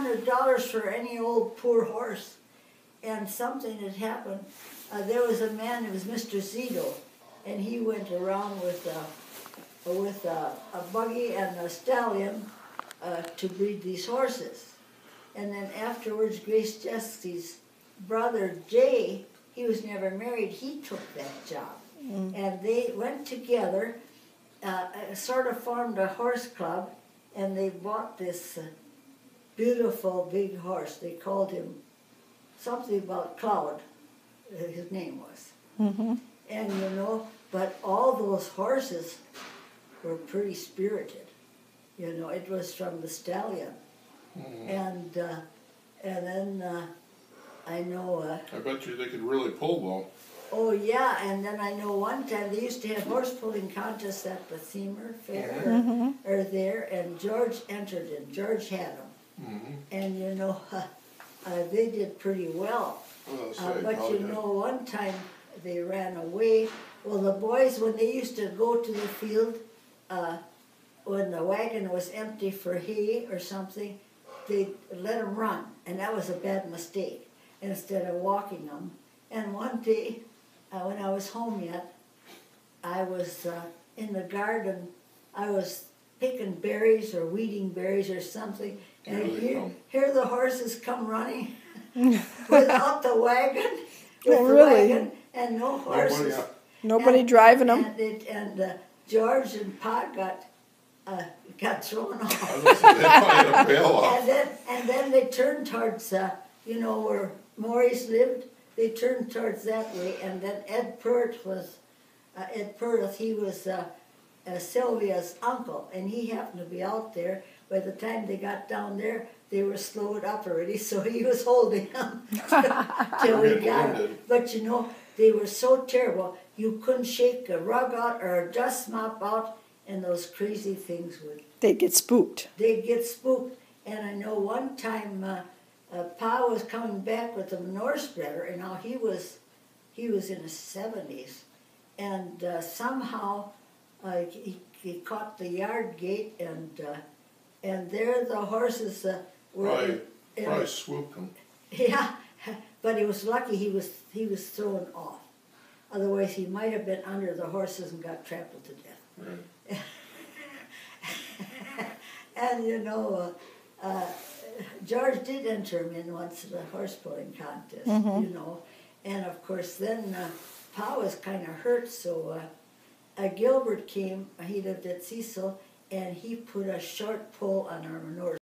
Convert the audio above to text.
$300 for any old poor horse. And something had happened. There was a man, it was Mr. Zito, and he went around with a buggy and a stallion to breed these horses. And then afterwards, Grace Jesse's brother Jay, he was never married, he took that job. And they went together, sort of formed a horse club, and they bought this beautiful big horse. They called him something about Cloud, his name was. And you know, but all those horses were pretty spirited. You know, it was from the stallion. And then I know... I bet you they could really pull, though. Oh, yeah, and then I know one time they used to have horse pulling contests at the Seymour Fair, or there, and George entered it. George had them. And, you know, they did pretty well. But, you know, one time they ran away. Well, the boys, when they used to go to the field, when the wagon was empty for hay or something, they'd let them run, and that was a bad mistake, instead of walking them. And one day, when I was home yet, I was in the garden. I was picking berries or weeding berries or something, and here the horses come running without the wagon, with the wagon, and no horses. Nobody driving them. And George and Pa got thrown off. And then they turned towards, you know, where Maurice lived. They turned towards that way, and then Ed Perth, he was Sylvia's uncle, and he happened to be out there. By the time they got down there, they were slowed up already, so he was holding them till we got them. But you know, they were so terrible. You couldn't shake a rug out or a dust mop out, and those crazy things would... They'd get spooked. They'd get spooked. And I know one time Pa was coming back with a manure spreader, and now he was in his 70s, and somehow he caught the yard gate, and there the horses were... Probably swooped him. Yeah, but he was lucky he was thrown off. Otherwise, he might have been under the horses and got trampled to death. Right. And you know, George did enter him in once in a horse pulling contest, you know. And of course, then Pa was kind of hurt, so Gilbert came. He lived at Cecil, and he put a short pull on our manure